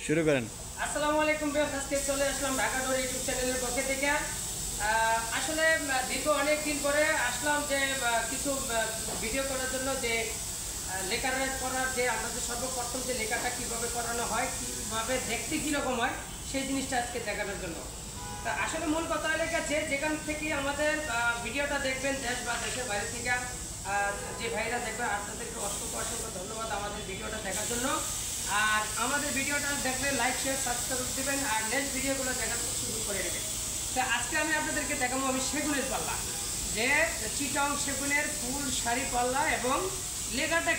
শুরু করেন। আসসালামু আলাইকুম ভিউয়ার্স, আজকে চলে আসলাম ঢাকা ডোর ইউটিউব চ্যানেলের পক্ষ থেকে। আসলে দীর্ঘ অনেক দিন পরে আসলাম যে কিছু ভিডিও করার জন্য, যে লেখা করার যে আমরা যে সর্বপ্রথম যে লেখাটা কীভাবে করানো হয়, কীভাবে দেখতে কীরকম হয়, সেই জিনিসটা আজকে দেখানোর জন্য। তা আসলে মূল কথা হলে যে যেখান থেকে আমাদের ভিডিওটা দেখবেন, দেশ বা দেশের বাইরে থেকে যে ভাইরা দেখবেন, আপনাদেরকে অসংখ্য অসংখ্য ধন্যবাদ আমাদের ভিডিওটা দেখার জন্য। আর আমাদের ভিডিওটা দেখলে লাইক শেয়ার সাবস্ক্রাইব দেবেন, আর নেক্সট ভিডিওগুলো দেখার শুরু করে দেবেন। তো আজকে আমি আপনাদেরকে দেখাবো আমি সেগুনের পাল্লা, যে চিটং সেগুনের ফুল শাড়ি পাল্লা এবং লেখাটা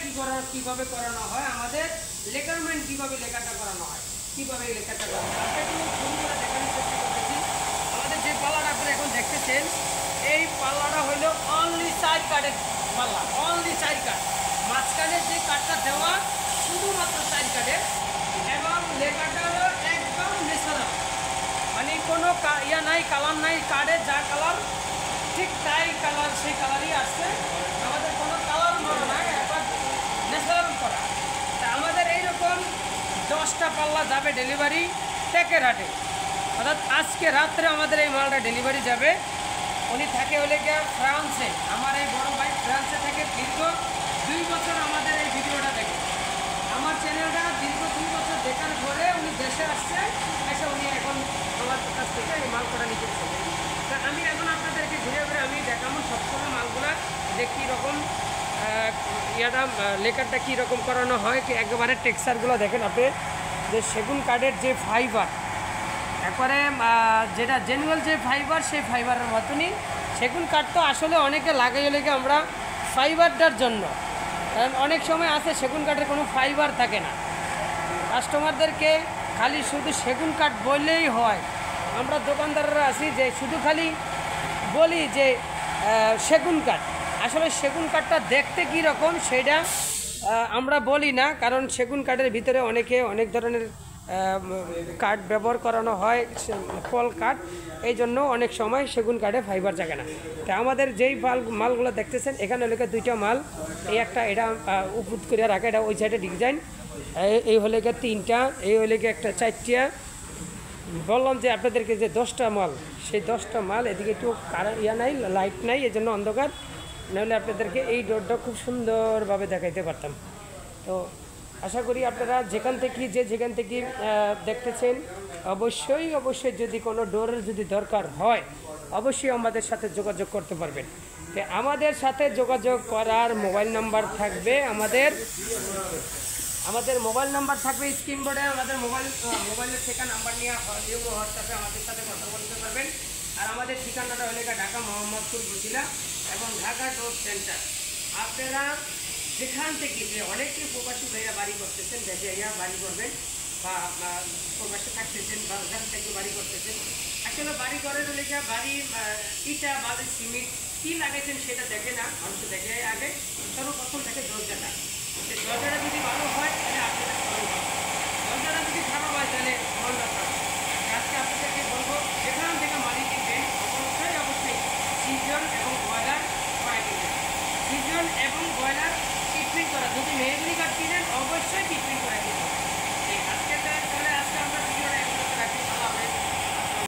কীভাবে করানো হয়, আমাদের লেখারমেন্ট কীভাবে লেখাটা করানো হয়, কীভাবে লেখাটা করানো হয় একটু সুন্দর দেখানোর চেষ্টা করতেছি। আমাদের যে পাল্লাটা আপনারা এখন দেখতেছেন, এই পাল্লাটা হইল অনলি 4 কার্ডের পাল্লা, অনলি 4 কার্ড। মাঝখানে যে কার্ডটা দেওয়া শুধুমাত্র 4 কার্ডের, এবং লেখাটা হলো একদম ন্যাচারাল, মানে কোনো ইয়া নাই, কালার নাই, কার্ডে যা কালার ঠিক তাই কালার, সেই কালারই আসছে। আমাদের কোনো কালার করা নাই, একবার ন্যাচারাল করা। তা আমাদের এইরকম 10টা পাল্লা যাবে ডেলিভারি টেকের হাটে, অর্থাৎ আজকে রাত্রে আমাদের এই মালটা ডেলিভারি যাবে। উনি থাকে হলে গিয়ে ফ্রান্সে, আমার এই বড় ভাই ফ্রান্সে থেকে দীর্ঘ 2 বছর আমাদের এই ভিডিওটা দেখে, আমার চ্যানেলটা দীর্ঘ 2 বছর দেখার পরে উনি দেশে আসছে, এসে উনি এখন আমার কাছ থেকে এই মালটা নিতে চলে। তা আমি এখন আপনাদেরকে ঘুরে ঘুরে আমি দেখাবো সবসময় মালগুলা, যে কীরকম ইয়াটা লেখারটা কীরকম করানো হয়, কি একেবারে টেক্সচারগুলো দেখেন আপনি, যে সেগুন কাঠের যে ফাইবার, একবারে যেটা জেনুয়াল যে ফাইবার, সেই ফাইবারের মতনই সেগুন কাঠ। তো আসলে অনেকে লাগাই লেগে আমরা ফাইবারটার জন্য, কারণ অনেক সময় আছে সেগুন কাঠের কোনো ফাইবার থাকে না, কাস্টমারদেরকে খালি শুধু সেগুন কাঠ বললেই হয়। আমরা দোকানদাররা আছি যে শুধু খালি বলি যে সেগুন কাঠ, আসলে সেগুন কাঠটা দেখতে কীরকম সেটা আমরা বলি না, কারণ সেগুন কাঠের ভিতরে অনেক ধরনের কাঠ ব্যবহার করানো হয়, ফল কাঠ, এই জন্য অনেক সময় সেগুন কাঠে ফাইবার জাগে না। তা আমাদের যেই মালগুলো দেখতেছেন, এখানে হলে 2টা মাল, এই একটা এটা উপুত করে রাখা, এটা ওই সাইডে ডিজাইন, এই হলে 3টা, এই হলে একটা 4টা। বললাম যে আপনাদেরকে যে 10টা মাল, সেই 10টা মাল এদিকে একটু নাই, লাইট নাই, এই জন্য অন্ধকার, নাহলে আপনাদেরকে এই ডোরটা খুব সুন্দরভাবে দেখাইতে পারতাম। তো আশা করি আপনারা যেখান থেকে দেখতেছেন, অবশ্যই যদি কোনো ডোরের যদি দরকার হয়, অবশ্যই আমাদের সাথে যোগাযোগ করতে পারবেন। তো আমাদের সাথে যোগাযোগ করার মোবাইল নাম্বার থাকবে, আমাদের মোবাইল নাম্বার থাকবে স্ক্রিন বোর্ডে, আমাদের মোবাইলের থেকে নাম্বার নিয়ে হোয়াটসঅ্যাপে আমাদের সাথে কথা বলতে পারবেন। আর আমাদের ঠিকানাটা হলে ঢাকা মোহাম্মদপুর বজিলা এবং ঢাকা ডোর সেন্টার। আপনারা যেখান থেকে, যে অনেকে প্রবাসী ভাইয়া বাড়ি করতেছেন, দেশে বাড়ি করবেন বা প্রবাসে থাকতেছেন বা ওখান থেকে বাড়ি করতেছেন, আসলে বাড়ি করার লেগে বাড়ি ইটা বালি সিমেন্ট কী লাগাইছেন সেটা দেখে না, মানুষ দেখে আগে সর্বপ্রথম দেখে দরজাটা, সেই দরজাটা যদি ভালো হয় তাহলে আপনাদের ভালো হয়, দরজাটা যদি খারাপ হয় তাহলে মনটা খারাপ। আজকে আপনাদেরকে বলবো, যেখান থেকে মালিক কিনবেন অবশ্যই সিজন এবং ব্রয়লার করা কিনবেন, সিজন এবং ব্রয়লার ট্রিটমেন্ট করা। যদি মেহগনি কাঠ কিনেন অবশ্যই ট্রিটমেন্ট করা কিনবেন,